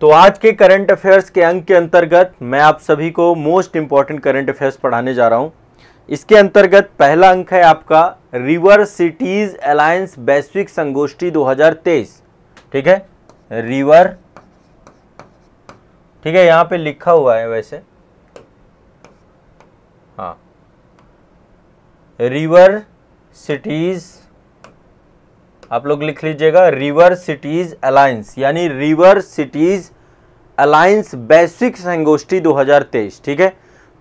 तो आज के करंट अफेयर्स के अंक के अंतर्गत मैं आप सभी को मोस्ट इंपॉर्टेंट करंट अफेयर्स पढ़ाने जा रहा हूं। इसके अंतर्गत पहला अंक है आपका रिवर सिटीज अलायंस वैश्विक संगोष्ठी 2023। ठीक है, रिवर, ठीक है, यहां पे लिखा हुआ है वैसे, हाँ, रिवर सिटीज, आप लोग लिख लीजिएगा रिवर सिटीज अलायंस, यानी रिवर सिटीज अलायंस वैश्विक संगोष्ठी 2023। ठीक है,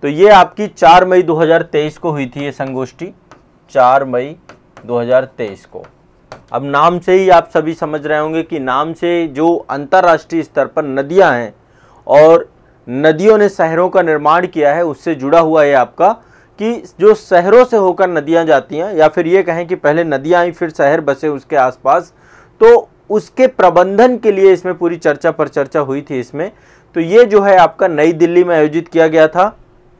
तो ये आपकी 4 मई 2023 को हुई थी ये संगोष्ठी, 4 मई 2023 को। अब नाम से ही आप सभी समझ रहे होंगे कि नाम से जो अंतर्राष्ट्रीय स्तर पर नदियां हैं और नदियों ने शहरों का निर्माण किया है, उससे जुड़ा हुआ है आपका कि जो शहरों से होकर नदियां जाती हैं, या फिर ये कहें कि पहले नदियां आई फिर शहर बसे उसके आसपास, तो उसके प्रबंधन के लिए इसमें पूरी चर्चा पर चर्चा हुई थी इसमें। तो ये जो है आपका नई दिल्ली में आयोजित किया गया था।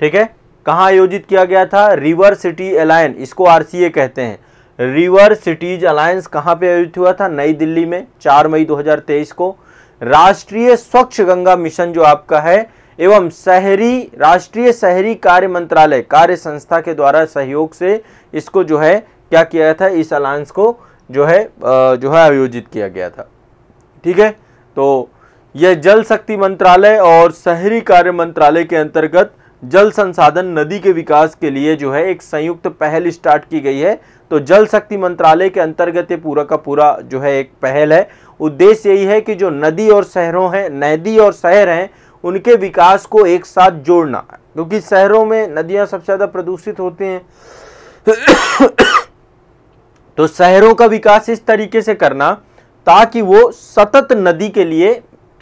ठीक है, कहाँ आयोजित किया गया था? रिवर सिटी अलायंस, इसको RCA कहते हैं। रिवर सिटीज अलायंस कहाँ पे आयोजित हुआ था? नई दिल्ली में 4 मई 2023 को। राष्ट्रीय स्वच्छ गंगा मिशन जो आपका है एवं राष्ट्रीय शहरी कार्य मंत्रालय कार्य संस्था के द्वारा सहयोग से इसको जो है क्या किया था, इस अलायंस को जो है आयोजित किया गया था। ठीक है, तो यह जल शक्ति मंत्रालय और शहरी कार्य मंत्रालय के अंतर्गत जल संसाधन नदी के विकास के लिए जो है एक संयुक्त पहल स्टार्ट की गई है। तो जल शक्ति मंत्रालय के अंतर्गत ये पूरा का पूरा जो है एक पहल है। उद्देश्य यही है कि जो नदी और शहर हैं उनके विकास को एक साथ जोड़ना, क्योंकि शहरों में नदियां सबसे ज्यादा प्रदूषित होती हैं तो शहरों का विकास इस तरीके से करना ताकि वो सतत नदी के लिए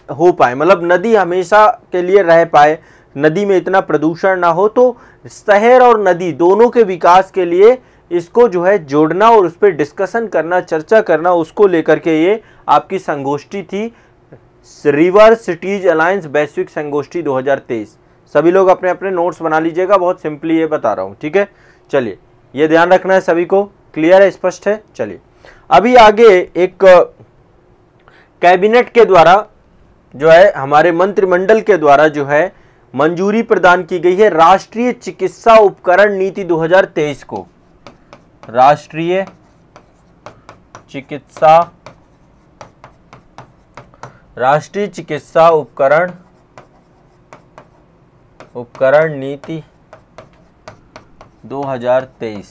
हो पाए, मतलब नदी हमेशा के लिए रह पाए, नदी में इतना प्रदूषण ना हो। तो शहर और नदी दोनों के विकास के लिए इसको जो है जोड़ना और उस पर डिस्कशन करना, चर्चा करना, उसको लेकर के ये आपकी संगोष्ठी थी, रिवर सिटीज अलायंस वैश्विक संगोष्ठी 2023। सभी लोग अपने अपने नोट्स बना लीजिएगा, बहुत सिंपली ये बता रहा हूँ। ठीक है, चलिए, ये ध्यान रखना है सभी को, क्लियर है, स्पष्ट है। चलिए, अभी आगे एक कैबिनेट के द्वारा जो है, हमारे मंत्रिमंडल के द्वारा जो है मंजूरी प्रदान की गई है राष्ट्रीय चिकित्सा उपकरण नीति 2023 को। राष्ट्रीय चिकित्सा उपकरण नीति 2023।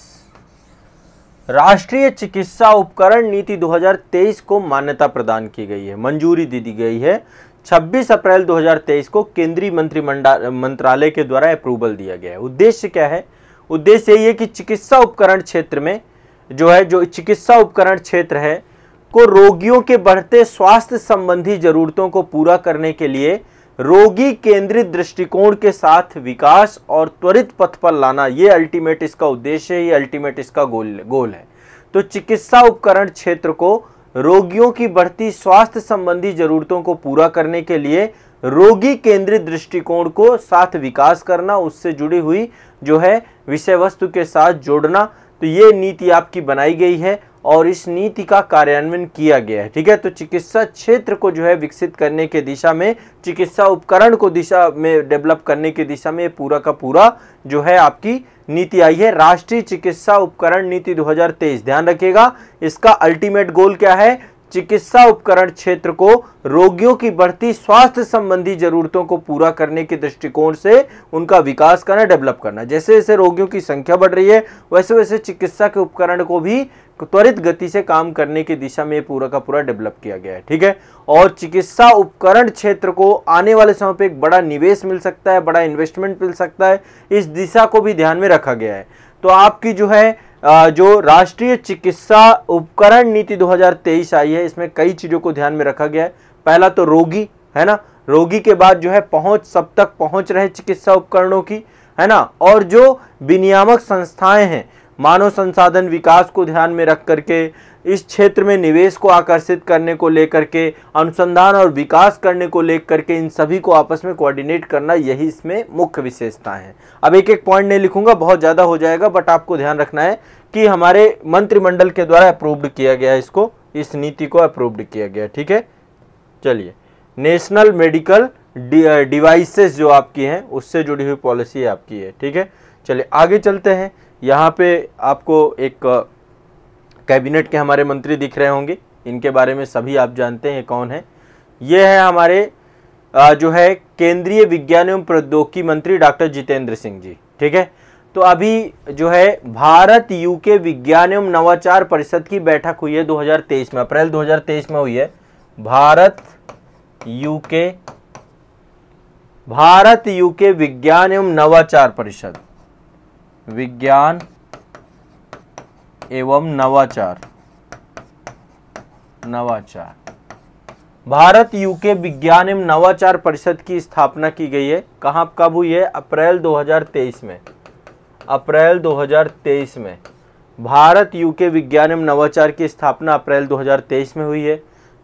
राष्ट्रीय चिकित्सा उपकरण नीति 2023 को मान्यता प्रदान की गई है, मंजूरी दी गई है। 26 अप्रैल 2023 को केंद्रीय मंत्रालय के द्वारा अप्रूवल दिया गया है। उद्देश्य क्या है? उद्देश्य यही है कि चिकित्सा उपकरण क्षेत्र में जो चिकित्सा उपकरण क्षेत्र है को रोगियों के बढ़ते स्वास्थ्य संबंधी जरूरतों को पूरा करने के लिए रोगी केंद्रित दृष्टिकोण के साथ विकास और त्वरित पथ पर लाना, ये अल्टीमेट इसका उद्देश्य है, ये अल्टीमेट इसका गोल है। तो चिकित्सा उपकरण क्षेत्र को रोगियों की बढ़ती स्वास्थ्य संबंधी जरूरतों को पूरा करने के लिए रोगी केंद्रित दृष्टिकोण को साथ विकास करना, उससे जुड़ी हुई जो है विषय वस्तु के साथ जोड़ना। तो ये नीति आपकी बनाई गई है और इस नीति का कार्यान्वयन किया गया है। ठीक है, तो चिकित्सा क्षेत्र को जो है विकसित करने के दिशा में, चिकित्सा उपकरण को दिशा में डेवलप करने की दिशा में पूरा का पूरा जो है आपकी नीति आई है, राष्ट्रीय चिकित्सा उपकरण नीति 2023। ध्यान रखिएगा, इसका अल्टीमेट गोल क्या है? चिकित्सा उपकरण क्षेत्र को रोगियों की बढ़ती स्वास्थ्य संबंधी जरूरतों को पूरा करने के दृष्टिकोण से उनका विकास करना, डेवलप करना। जैसे जैसे रोगियों की संख्या बढ़ रही है वैसे वैसे चिकित्सा के उपकरण को भी त्वरित गति से काम करने की दिशा में पूरा का पूरा डेवलप किया गया है। ठीक है, और चिकित्सा उपकरण क्षेत्र को आने वाले समय पे एक बड़ा निवेश मिल सकता है, बड़ा इन्वेस्टमेंट मिल सकता है, इस दिशा को भी ध्यान में रखा गया है। तो आपकी जो है जो राष्ट्रीय चिकित्सा उपकरण नीति 2023 आई है, इसमें कई चीजों को ध्यान में रखा गया है। पहला तो रोगी है ना, रोगी के बाद जो है पहुंच, सब तक पहुंच रहे चिकित्सा उपकरणों की, है ना, और जो विनियामक संस्थाएं हैं, मानव संसाधन विकास को ध्यान में रख करके इस क्षेत्र में निवेश को आकर्षित करने को लेकर के, अनुसंधान और विकास करने को लेकर के, इन सभी को आपस में कोऑर्डिनेट करना, यही इसमें मुख्य विशेषताएं हैं। अब एक एक पॉइंट नहीं लिखूंगा, बहुत ज़्यादा हो जाएगा, बट आपको ध्यान रखना है कि हमारे मंत्रिमंडल के द्वारा अप्रूव्ड किया गया, इसको, इस नीति को अप्रूव्ड किया गया। ठीक है, चलिए नेशनल मेडिकल डिवाइसेस जो आपकी हैं उससे जुड़ी हुई पॉलिसी आपकी है। ठीक है, चलिए आगे चलते हैं। यहाँ पे आपको एक कैबिनेट के हमारे मंत्री दिख रहे होंगे, इनके बारे में सभी आप जानते हैं कौन है। ये है हमारे जो है केंद्रीय विज्ञान एवं प्रौद्योगिकी मंत्री डॉक्टर जितेंद्र सिंह जी। ठीक है, तो अभी जो है भारत यूके विज्ञान एवं नवाचार परिषद की बैठक हुई है 2023 में, अप्रैल 2023 में हुई है। भारत यूके विज्ञान एवं नवाचार परिषद, विज्ञान एवं नवाचार भारत यूके विज्ञान एवं नवाचार परिषद की स्थापना की गई है। कहाँ कब हुई है? अप्रैल 2023 में। अप्रैल 2023 में भारत यूके विज्ञान एवं नवाचार की स्थापना अप्रैल 2023 में हुई है।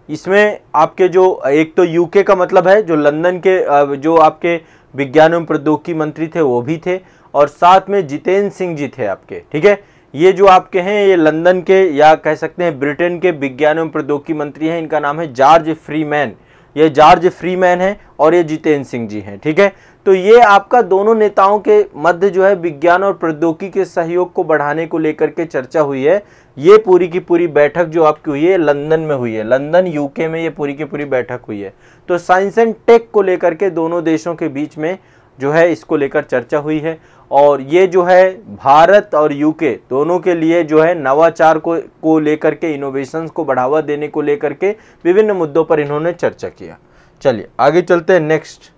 इसमें आपके जो एक तो यूके का मतलब है जो लंदन के जो आपके विज्ञान एवं प्रौद्योगिकी मंत्री थे वो भी थे, और साथ में जितेंद्र सिंह जी थे आपके। ठीक है, ये जो आपके हैं ये लंदन के या कह सकते हैं ब्रिटेन के विज्ञान एवं प्रौद्योगिकी मंत्री हैं। इनका नाम है जॉर्ज फ्रीमैन। ये जॉर्ज फ्रीमैन है और ये जितेंद्र सिंह जी हैं। ठीक है, तो ये आपका दोनों नेताओं के मध्य जो है विज्ञान और प्रौद्योगिकी के सहयोग को बढ़ाने को लेकर के चर्चा हुई है। ये पूरी की पूरी बैठक जो आपकी हुई है लंदन में हुई है, लंदन यूके में ये पूरी की पूरी बैठक हुई है। तो साइंस एंड टेक को लेकर के दोनों देशों के बीच में जो है इसको लेकर चर्चा हुई है, और ये जो है भारत और यूके दोनों के लिए जो है नवाचार को लेकर के, इनोवेशंस को बढ़ावा देने को लेकर के विभिन्न मुद्दों पर इन्होंने चर्चा किया। चलिए आगे चलते हैं नेक्स्ट।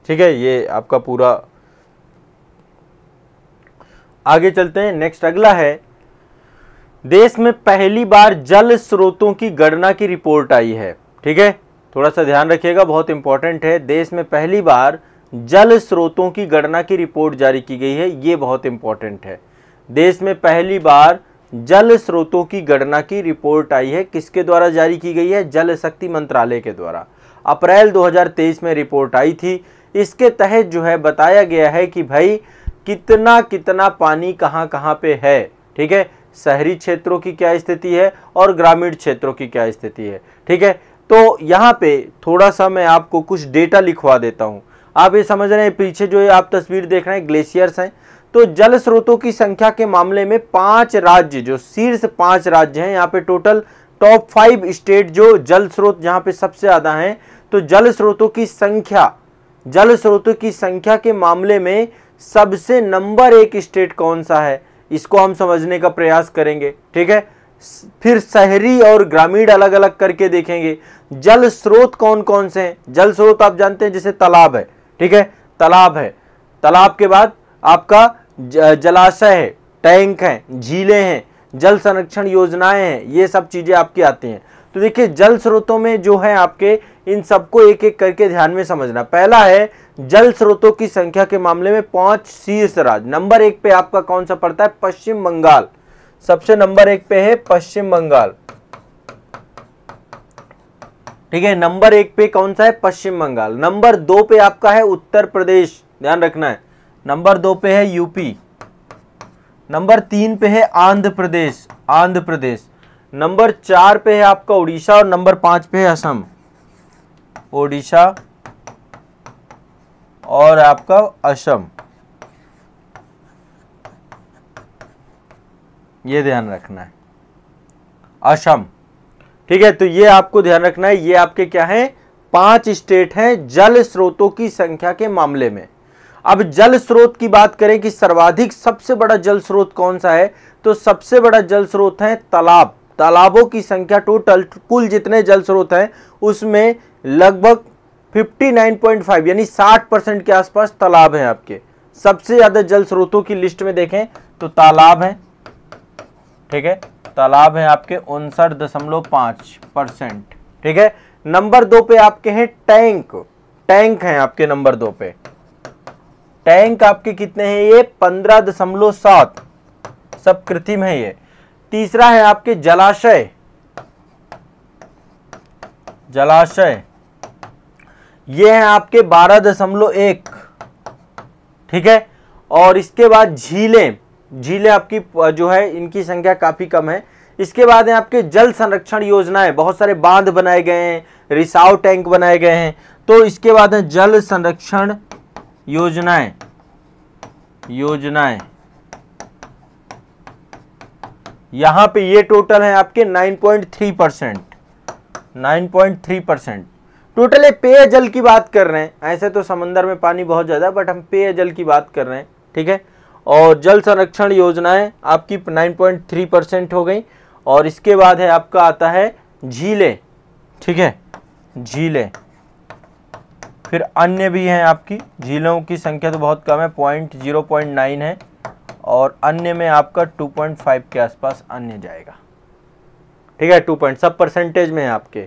ठीक है, ये आपका पूरा आगे चलते हैं। नेक्स्ट अगला है, देश में पहली बार जल स्रोतों की गणना की रिपोर्ट आई है। ठीक है, थोड़ा सा ध्यान रखिएगा, बहुत इंपॉर्टेंट है। देश में पहली बार जल स्रोतों की गणना की रिपोर्ट जारी की गई है, ये बहुत इंपॉर्टेंट है। देश में पहली बार जल स्रोतों की गणना की रिपोर्ट आई है। किसके द्वारा जारी की गई है? जल शक्ति मंत्रालय के द्वारा। अप्रैल 2023 में रिपोर्ट आई थी। इसके तहत जो है बताया गया है कि भाई कितना कितना पानी कहाँ कहाँ पे है। ठीक है, शहरी क्षेत्रों की क्या स्थिति है और ग्रामीण क्षेत्रों की क्या स्थिति है। ठीक है, तो यहाँ पे थोड़ा सा मैं आपको कुछ डेटा लिखवा देता हूँ। आप ये समझ रहे हैं, पीछे जो ये आप तस्वीर देख रहे हैं ग्लेशियर्स हैं। तो जल स्रोतों की संख्या के मामले में 5 राज्य, जो शीर्ष 5 राज्य हैं, यहाँ पे टोटल टॉप 5 स्टेट जो जल स्रोत जहाँ पे सबसे ज्यादा हैं। तो जल स्रोतों की संख्या के मामले में सबसे नंबर 1 स्टेट कौन सा है, इसको हम समझने का प्रयास करेंगे। ठीक है, फिर शहरी और ग्रामीण अलग अलग करके देखेंगे। जल स्रोत कौन कौन से हैं? जल स्रोत आप जानते हैं जैसे तालाब है। ठीक है, तालाब है, तालाब के बाद आपका जलाशय है, टैंक हैं, झीलें हैं, जल संरक्षण योजनाएं हैं, ये सब चीजें आपकी आती हैं। तो देखिए जल स्रोतों में जो है आपके इन सबको एक एक करके ध्यान में समझना। पहला है जल स्रोतों की संख्या के मामले में 5 शीर्ष राज्य। नंबर 1 पे आपका कौन सा पड़ता है? पश्चिम बंगाल। सबसे नंबर 1 पे है पश्चिम बंगाल। ठीक है, नंबर 1 पे कौन सा है? पश्चिम बंगाल। नंबर 2 पे आपका है उत्तर प्रदेश, ध्यान रखना है। नंबर 2 पे है यूपी। नंबर 3 पे है आंध्र प्रदेश। नंबर 4 पे है आपका उड़ीसा, और नंबर 5 पे है असम। ओडिशा और आपका असम, ये ध्यान रखना है, असम। ठीक है, तो ये आपको ध्यान रखना है। ये आपके क्या है? 5 स्टेट हैं जल स्रोतों की संख्या के मामले में। अब जल स्रोत की बात करें कि सर्वाधिक सबसे बड़ा जल स्रोत कौन सा है, तो सबसे बड़ा जल स्रोत है तालाब। तालाबों की संख्या टोटल कुल जितने जल स्रोत हैं उसमें लगभग 59.5 यानी 60% के आसपास तालाब हैं आपके। सबसे ज्यादा जल स्रोतों की लिस्ट में देखें तो तालाब हैं। ठीक है, तालाब हैं आपके 59.5%। ठीक है, नंबर 2 पे आपके हैं टैंक हैं आपके नंबर 2 पे। टैंक आपके कितने हैं? ये 15.7, सब कृत्रिम है ये। तीसरा है आपके जलाशय, ये हैं आपके 12.1। ठीक है, और इसके बाद झीलें आपकी जो है इनकी संख्या काफी कम है। इसके बाद है आपके जल संरक्षण योजनाएं, बहुत सारे बांध बनाए गए हैं, रिसाव टैंक बनाए गए हैं। तो इसके बाद है जल संरक्षण योजनाएं, यहां पे ये टोटल है आपके 9.3%। टोटल है पेयजल की बात कर रहे हैं, ऐसे तो समंदर में पानी बहुत ज्यादा, बट हम पेयजल की बात कर रहे हैं, ठीक है। और जल संरक्षण योजनाएं आपकी 9.3% हो गई। और इसके बाद है आपका आता है झीलें, ठीक है, झीलें। फिर अन्य भी हैं आपकी, झीलों की संख्या तो बहुत कम है, 0.9 है। और अन्य में आपका 2.5 के आसपास अन्य जाएगा, ठीक है। 2 सब परसेंटेज में है आपके,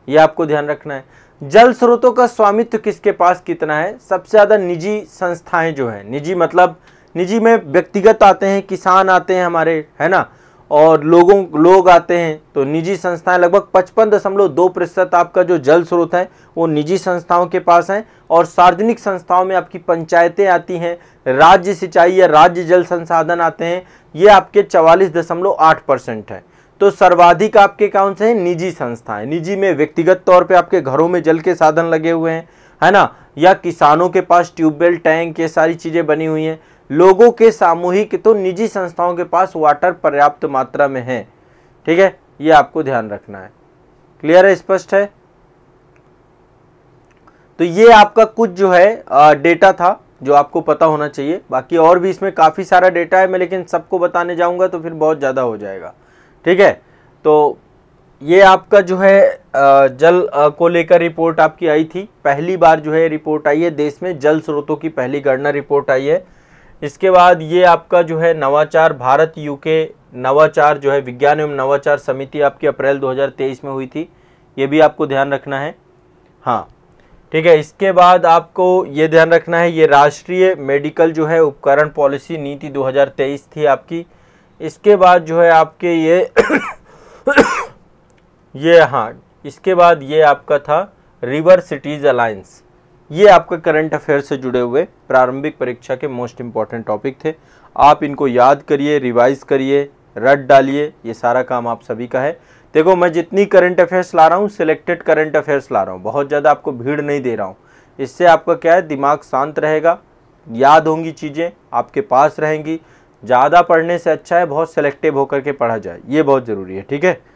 ये आपको ध्यान रखना है। जल स्रोतों का स्वामित्व किसके पास कितना है? सबसे ज्यादा निजी संस्थाएं जो है, निजी मतलब निजी में व्यक्तिगत आते हैं, किसान आते हैं हमारे, है ना, और लोग आते हैं। तो निजी संस्थाएं लगभग 55.2% आपका जो जल स्रोत है वो निजी संस्थाओं के पास है। और सार्वजनिक संस्थाओं में आपकी पंचायतें आती हैं, राज्य सिंचाई या राज्य जल संसाधन आते हैं, ये आपके 44.8% है। तो सर्वाधिक आपके कौन से हैं? निजी संस्थाएं। निजी में व्यक्तिगत तौर पे आपके घरों में जल के साधन लगे हुए हैं, है ना, या किसानों के पास ट्यूबवेल, टैंक, ये सारी चीजें बनी हुई हैं। लोगों के सामूहिक तो निजी संस्थाओं के पास वाटर पर्याप्त मात्रा में है, ठीक है, ये आपको ध्यान रखना है। क्लियर है, स्पष्ट है? तो ये आपका कुछ जो है डेटा था जो आपको पता होना चाहिए। बाकी और भी इसमें काफी सारा डेटा है, मैं लेकिन सबको बताने जाऊंगा तो फिर बहुत ज्यादा हो जाएगा, ठीक है। तो ये आपका जो है जल को लेकर रिपोर्ट आपकी आई थी, पहली बार जो है रिपोर्ट आई है देश में, जल स्रोतों की पहली गणना रिपोर्ट आई है। इसके बाद ये आपका जो है नवाचार, भारत यूके नवाचार जो है विज्ञान एवं नवाचार समिति आपकी अप्रैल 2023 में हुई थी, ये भी आपको ध्यान रखना है, हाँ, ठीक है। इसके बाद आपको ये ध्यान रखना है, ये राष्ट्रीय मेडिकल जो है उपकरण पॉलिसी नीति 2023 थी आपकी। इसके बाद जो है आपके ये हाँ, इसके बाद ये आपका था रिवर सिटीज अलायंस, ये आपका करंट अफेयर से जुड़े हुए प्रारंभिक परीक्षा के मोस्ट इंपॉर्टेंट टॉपिक थे। आप इनको याद करिए, रिवाइज करिए, रट डालिए, ये सारा काम आप सभी का है। देखो मैं जितनी करंट अफेयर्स ला रहा हूँ सिलेक्टेड करंट अफेयर्स ला रहा हूँ, बहुत ज़्यादा आपको भीड़ नहीं दे रहा हूँ। इससे आपका क्या है, दिमाग शांत रहेगा, याद होंगी चीज़ें, आपके पास रहेंगी। ज़्यादा पढ़ने से अच्छा है बहुत सेलेक्टिव होकर के पढ़ा जाए, ये बहुत ज़रूरी है, ठीक है।